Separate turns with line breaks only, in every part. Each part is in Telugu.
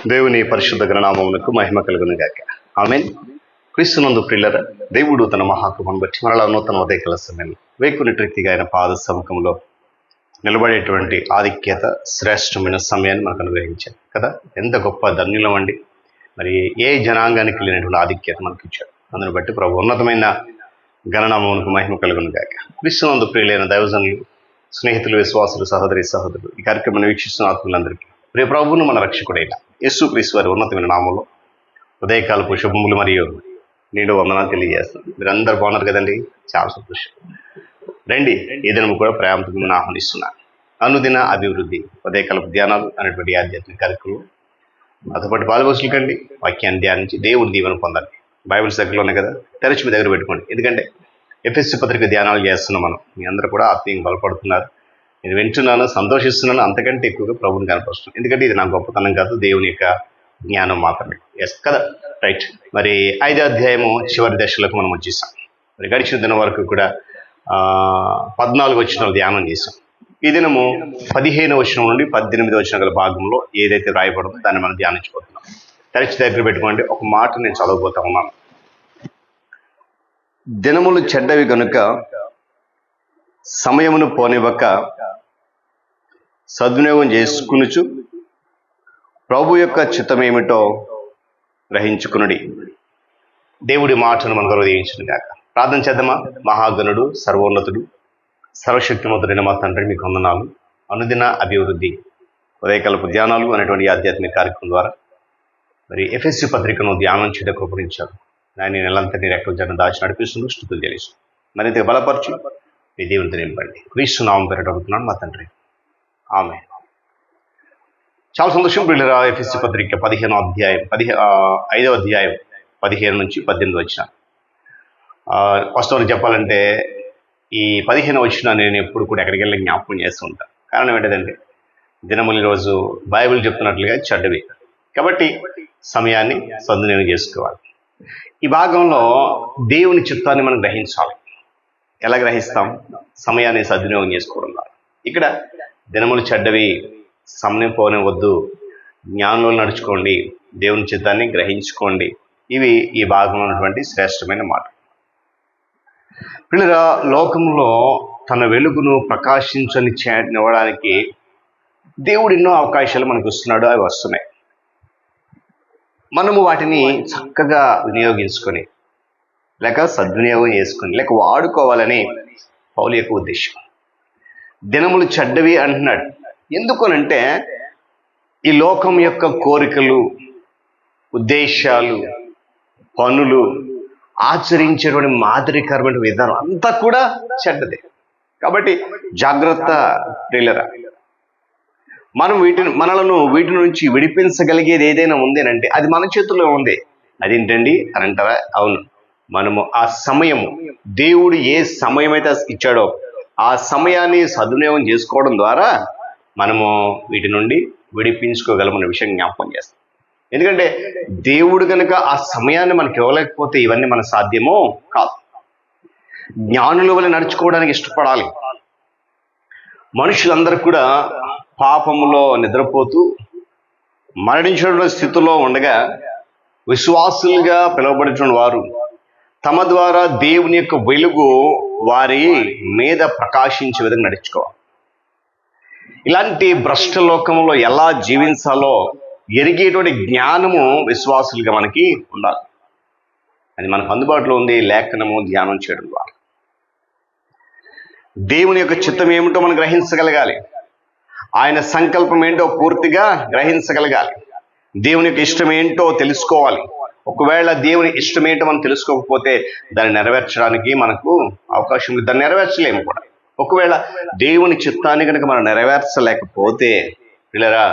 దేవుని పరిశుద్ధ నామమునకు మహిమ కలుగును గాక. ఆమేన్. క్రీస్తునందు ప్రియులారా, దేవుడు తన మహాకృపను బట్టి మరలా నూతన ఉదయకాల సమయంలో వేకుని ట్రిక్తిగా ఆయన పాద సముఖంలో నిలబడేటువంటి ఆధిక్యత, శ్రేష్టమైన సమయాన్ని మనకు అనుగ్రహించారు కదా. ఎంత గొప్ప ధన్యులం అండి. మరి ఏ జనాంగానికి లేనటువంటి ఆధిక్యత మనకి ఇచ్చాడు. అందుని బట్టి ప్రభు ఉన్నతమైన గణనామమునకు మహిమ కలుగును గాక. క్రీస్తునందు ప్రియులైన దైవజనులు, స్నేహితులు, విశ్వాసులు, సహోదరులు ఈ కార్యక్రమాన్ని వీక్షిస్తున్న ఆత్మలందరికీ ప్రియ ప్రభువును మన రక్షకుడైన యేసు క్రీస్తు వారి ఉన్నతమైన నామంలో ఉదయకాలపు శుభములు మరియు నేను వందనాలు తెలియజేస్తాను. మీరందరూ బాగున్నారు కదండి, చాలా సంతోషం. రండి, ఈ దినము కూడా ప్రేమతో మిమ్మల్ని ఆహ్వానిస్తున్నాను. అనుదిన అభివృద్ధి ఉదయకాలపు ధ్యానాలు అనేటువంటి ఆధ్యాత్మిక కార్యక్రమం అతపాటు పాలుపోసులు కండి. వాక్యాన్ని ధ్యానించి దేవుని దీవెన పొందండి. బైబిల్ దగ్గరలో ఉన్నాయి కదా, తెరచి మీ దగ్గర పెట్టుకోండి. ఎందుకంటే ఎఫెసీ పత్రిక ధ్యానాలు చేస్తున్నాం మనం. మీ అందరూ కూడా ఆత్మీయంగా బలపడుతున్నారు. నేను వింటున్నాను, సంతోషిస్తున్నాను. అంతకంటే ఎక్కువగా ప్రభుని కనపరుస్తున్నాను. ఎందుకంటే ఇది నా గొప్పతనం కాదు, దేవుని యొక్క జ్ఞానం మాత్రమే. ఎస్ కదా, రైట్. మరి 5వ అధ్యాయము చివరి దశలకు మనం వచ్చేసాం. మరి గడిచిన దినం వరకు కూడా 14 వచనాలు ధ్యానం చేసాం. ఈ దినము 15వ వచనం నుండి 18వ వచనం గల భాగంలో ఏదైతే రాయబడిందో దాన్ని మనం ధ్యానించబోతున్నాం. తెరచి దగ్గర పెట్టుకోండి. ఒక మాట నేను చదవబోతా ఉన్నాను. దినములు చెడ్డవి గనుక సమయమును పోనివ్వక సద్వినియోగం చేసుకునుచు ప్రభు యొక్క చిత్తమేమిటో గ్రహించుకునుడి. దేవుడి మాటను మనం గౌరవించును గాక. ప్రార్థన చేద్దామా. మహాగణుడు, సర్వోన్నతుడు, సర్వశక్తిమంతుడైన మా తండ్రి, మీకు వందనాలు. అనుదిన అభివృద్ధి ఉదయకాలపు ధ్యానాలు అనేటువంటి ఆధ్యాత్మిక కార్యక్రమం ద్వారా మరి ఎఫెసీ పత్రికను ధ్యానం చేయడం కృపణించారు. ఆయన నెలంతటి రెక్కల జనం దాచి నడిపిస్తుంది. స్తుతులు తెలుసు మరింత బలపరచు. మీ దేవునితో నింపండి. క్రీస్తు నామం పేరట అడుగుతున్నాను మా తండ్రి, ఆమేన్. చాలా సంతోషం ప్రియులారా. ఎఫెసీ పత్రిక 5వ అధ్యాయం 15 నుంచి 18 వచ్చిన వాస్తవానికి చెప్పాలంటే ఈ 15వ వచ్చిన నేను ఎప్పుడు కూడా ఎక్కడికి వెళ్ళి జ్ఞాపకం చేస్తూ ఉంటాను. కారణం ఏంటంటే దినములు రోజు బైబిల్ చెప్తున్నట్లుగా చెడ్డవి కాబట్టి సమయాన్ని సద్వినియోగం చేసుకోవాలి. ఈ భాగంలో దేవుని చిత్తాన్ని మనం గ్రహించాలి. ఎలా గ్రహిస్తాం? సమయాన్ని సద్వినియోగం చేసుకోవడం ద్వారా. ఇక్కడ దినములు చెడ్డవి, సమయం పోనివద్దు, జ్ఞానంలో నడుచుకోండి, దేవుని చిత్తాన్ని గ్రహించుకోండి. ఇవి ఈ భాగంలో ఉన్నటువంటి శ్రేష్టమైన మాట. పిల్లల లోకంలో తన వెలుగును ప్రకాశించనివ్వడానికి దేవుడు ఎన్నో అవకాశాలు మనకు ఇస్తున్నాడు. అవి వస్తున్నాయి. మనము వాటిని చక్కగా వినియోగించుకొని లేక సద్వినియోగం చేసుకొని లేక వాడుకోవాలని పౌలు యొక్క ఉద్దేశం. దినములు చెడ్డవి అంటున్నాడు. ఎందుకనంటే ఈ లోకం యొక్క కోరికలు, ఉద్దేశాలు, పనులు, ఆచరించేటువంటి మాదిరికరమైన విధానం అంతా కూడా చెడ్డదే. కాబట్టి జాగ్రత్త ప్రియులరా. మనం మనలను వీటి నుంచి విడిపించగలిగేది ఏదైనా ఉంది అంటే అది మన చేతుల్లో ఉంది. అదేంటండి అని అంటారా? అవును. మనము ఆ సమయము, దేవుడు ఏ సమయం అయితే ఇచ్చాడో ఆ సమయాన్ని సద్వినియోగం చేసుకోవడం ద్వారా మనము వీటి నుండి విడిపించుకోగలమన్న విషయం జ్ఞాపకం చేస్తాం. ఎందుకంటే దేవుడు కనుక ఆ సమయాన్ని మనకి ఇవ్వలేకపోతే ఇవన్నీ మన సాధ్యమో కాదు. జ్ఞానుల వల్ల నడుచుకోవడానికి ఇష్టపడాలి. మనుషులందరూ కూడా పాపములో నిద్రపోతూ మరణించిన స్థితిలో ఉండగా విశ్వాసులుగా పిలువబడిన వారు తమ ద్వారా దేవుని యొక్క వెలుగు వారి మీద ప్రకాశించే విధంగా నడుచుకోవాలి. ఇలాంటి భ్రష్ట లోకంలో ఎలా జీవించాలో ఎరిగేటువంటి జ్ఞానము విశ్వాసులుగా మనకి ఉండాలి. అది మనకు అందుబాటులో ఉంది లేఖనము ధ్యానం చేయడం ద్వారా. దేవుని యొక్క చిత్తం ఏమిటో మనం గ్రహించగలగాలి. ఆయన సంకల్పం ఏంటో పూర్తిగా గ్రహించగలగాలి. దేవుని యొక్క ఇష్టం ఏంటో తెలుసుకోవాలి. ఒకవేళ దేవుని ఇష్టం ఏంటో మనం తెలుసుకోకపోతే దాన్ని నెరవేర్చడానికి మనకు అవకాశం లేదు. దాన్ని నెరవేర్చలేము కూడా. ఒకవేళ దేవుని చిత్తాన్ని కనుక మనం నెరవేర్చలేకపోతే పిల్లరా,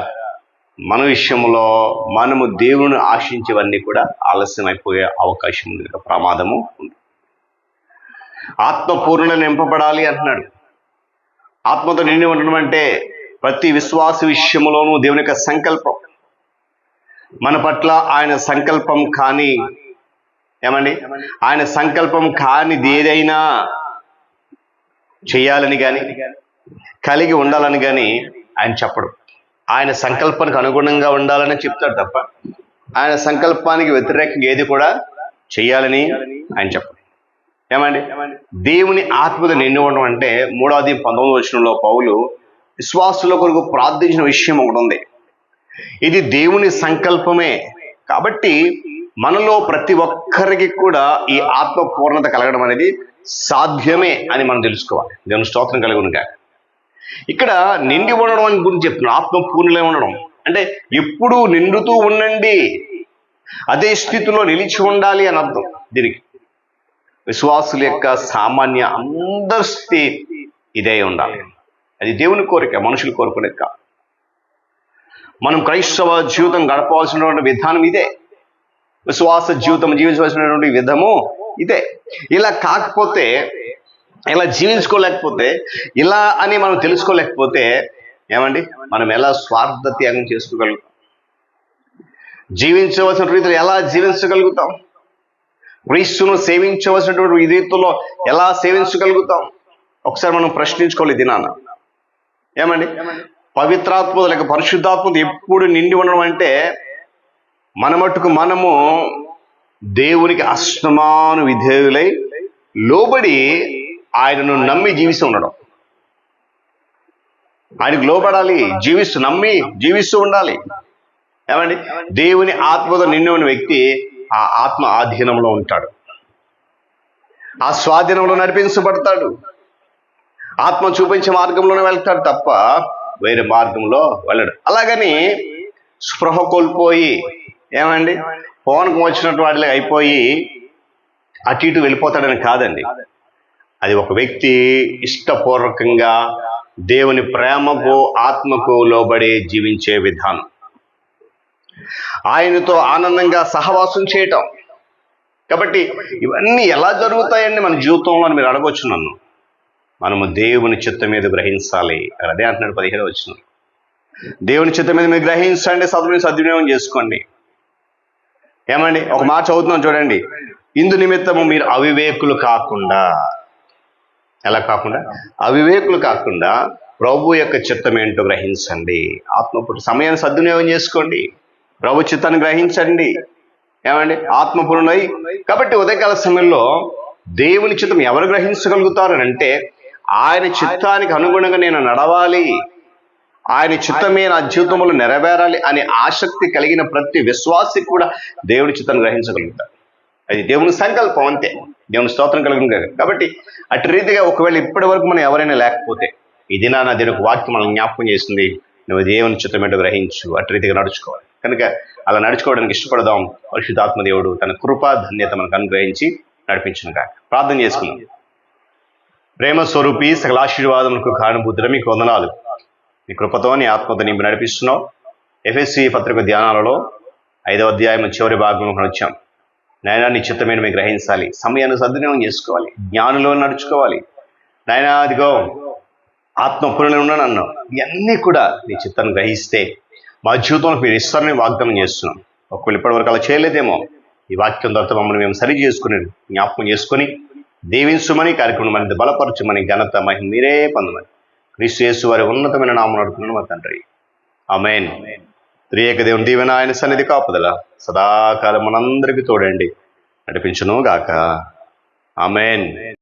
మన విషయంలో మనము దేవుని ఆశించేవన్నీ కూడా ఆలస్యం అయిపోయే అవకాశం ఉంది, ప్రమాదము ఉంది. ఆత్మపూర్ణ నింపబడాలి అంటున్నాడు. ఆత్మతో నిండి ఉండడం అంటే ప్రతి విశ్వాస విషయంలోనూ దేవుని యొక్క సంకల్పం మన పట్ల ఆయన సంకల్పం కాని ఆయన సంకల్పం కానిది ఏదైనా చేయాలని కానీ కలిగి ఉండాలని కానీ ఆయన చెప్పడు. ఆయన సంకల్పానికి అనుగుణంగా ఉండాలని చెప్తాడు తప్ప ఆయన సంకల్పానికి వ్యతిరేకంగా ఏది కూడా చెయ్యాలని ఆయన చెప్పాడు. ఏమండి, దేవుని ఆత్మతో నిండి ఉండడం అంటే 3:19 వచనంలో పౌలు విశ్వాసుల కొరకు ప్రార్థించిన విషయం ఒకటి ఉంది. ఇది దేవుని సంకల్పమే కాబట్టి మనలో ప్రతి ఒక్కరికి కూడా ఈ ఆత్మ పూర్ణత కలగడం అనేది సాధ్యమే అని మనం తెలుసుకోవాలి. దేవుని స్తోత్రం కలుగును గాక. ఇక్కడ నిండి ఉండడం అని గురించి చెప్తున్నాడు. ఆత్మ పూర్ణలే ఉండడం అంటే ఎప్పుడూ నిండుతూ ఉండండి, అదే స్థితిలో నిలిచి ఉండాలి అని అర్థం. దీనికి విశ్వాసుల యొక్క సామాన్య అందరి స్థితి ఇదే ఉండాలి. అది దేవుని కోరిక, మనుషులు కోరుకునేది కాదు. మనం క్రైస్తవ జీవితం గడపవలసినటువంటి విధానం ఇదే, విశ్వాస జీవితం జీవించవలసినటువంటి విధము ఇదే. ఇలా కాకపోతే, ఇలా జీవించుకోలేకపోతే, ఇలా అని మనం తెలుసుకోలేకపోతే ఏమండి మనం ఎలా స్వార్థ త్యాగం చేసుకోగలుగుతాం? జీవించవలసిన రీతిలో ఎలా జీవించగలుగుతాం? క్రీస్తును సేవించవలసినటువంటి ఈ రీతిలో ఎలా సేవించగలుగుతాం? ఒకసారి మనం ప్రశ్నించుకోవాలి దినాన. ఏమండి పవిత్రాత్మ లేక పరిశుద్ధాత్మ ఎప్పుడు నిండి ఉండడం అంటే మన మట్టుకు మనము దేవునికి అస్తమాను విధేయులై లోబడి ఆయనను నమ్మి జీవిస్తూ ఉండడం. ఆయనకు లోబడాలి, నమ్మి జీవిస్తూ ఉండాలి. ఏమండి దేవుని ఆత్మతో నిండి ఉన్న వ్యక్తి ఆ ఆత్మ ఆధీనంలో ఉంటాడు, ఆ స్వాధీనంలో నడిపించబడతాడు, ఆత్మ చూపించే మార్గంలోనే వెళ్తాడు తప్ప వేరే మార్గంలో వెళ్ళడు. అలాగని స్పృహ కోల్పోయి ఏమండి పవన్కు వచ్చినట్టు వాటిలో అయిపోయి అటు ఇటు వెళ్ళిపోతాడని కాదండి. అది ఒక వ్యక్తి ఇష్టపూర్వకంగా దేవుని ప్రేమకు ఆత్మకు లోబడి జీవించే విధానం, ఆయనతో ఆనందంగా సహవాసం చేయటం. కాబట్టి ఇవన్నీ ఎలా జరుగుతాయండి మన జీవితంలో అని మీరు అడగవచ్చు నన్ను. మనము దేవుని చిత్తం మీద గ్రహించాలి. అదే అంటున్నాడు 15వ వచనం. దేవుని చిత్తం మీద మీరు గ్రహించండి, సద్వినియోగం చేసుకోండి. ఏమండి ఒక మాట చదువుతున్నాం చూడండి. ఇందు నిమిత్తము మీరు అవివేకులు కాకుండా, ఎలా కాకుండా? అవివేకులు కాకుండా ప్రభు యొక్క చిత్తం ఏంటో గ్రహించండి. ఆత్మపురు సమయాన్ని సద్వినియోగం చేసుకోండి, ప్రభు చిత్తాన్ని గ్రహించండి. ఏమండి ఆత్మపూర్ణులై. కాబట్టి ఉదయకాల సమయంలో దేవుని చిత్తం ఎవరు గ్రహించగలుగుతారు అంటే ఆయన చిత్తానికి అనుగుణంగా నేను నడవాలి, ఆయన చిత్తమే నా జీవితంలో నెరవేరాలి అనే ఆసక్తి కలిగిన ప్రతి విశ్వాసి కూడా దేవుని చిత్తాన్ని గ్రహించగలుగుతారు. అది దేవుని సంకల్పం అంతే. దేవుని స్తోత్రం కలుగును కదా. కాబట్టి అటు రీతిగా ఒకవేళ ఇప్పటి వరకు మనం ఎవరైనా లేకపోతే ఈ దినాన దీని ఒక వాక్యం మనల్ని జ్ఞాపకం చేస్తుంది. నువ్వు దేవుని చిత్తం ఏంటో గ్రహించు, అటు రీతిగా నడుచుకోవాలి. కనుక అలా నడుచుకోవడానికి ఇష్టపడదాం. పరిశుద్ధాత్మ దేవుడు తన కృపా ధన్యత మనకు అనుగ్రహించి నడిపించును కాక. ప్రార్థన చేసుకుందాం. ప్రేమ స్వరూపి సకల ఆశీర్వాదములకు కారణభూతుడ మీకు వందనాలు. నీ కృపతో నీ ఆత్మతో నింపి నడిపిస్తున్నావు. ఎఫెసీ పత్రిక ధ్యానాలలో 5వ అధ్యాయం చివరి భాగంలో వచ్చాం. నాయనా నీ చిత్తమైన మేము గ్రహించాలి, సమయాన్ని సద్వినియోగం చేసుకోవాలి, జ్ఞానంలో నడుచుకోవాలి. నాయనా అదిగో ఆత్మపూర్ణంగా ఉన్నాను అన్నావు. ఇవన్నీ కూడా నీ చిత్తాన్ని గ్రహిస్తే మా జీవితంలో మీరు ఇస్తారని వాగ్దానం చేస్తున్నాం. ఒకవేళ ఇప్పటి వరకు అలా చేయలేదేమో ఈ వాక్యం ద్వారా మమ్మల్ని మేము సరి చేసుకుని జ్ఞాపకం చేసుకొని దీవించమని, కార్యక్రమం అనేది బలపరచమని, ఘనత మహిమ మీరే పొందమని క్రీస్తు యేసు వారి ఉన్నతమైన నామమున అడుగుతున్నాను మా తండ్రి. ఆమేన్. త్రియేక దేవుని దీవెన ఆయన సన్నిధి కాపుదల సదాకాలం మనందరికీ తోడండి నడిపించును గాక. ఆమేన్.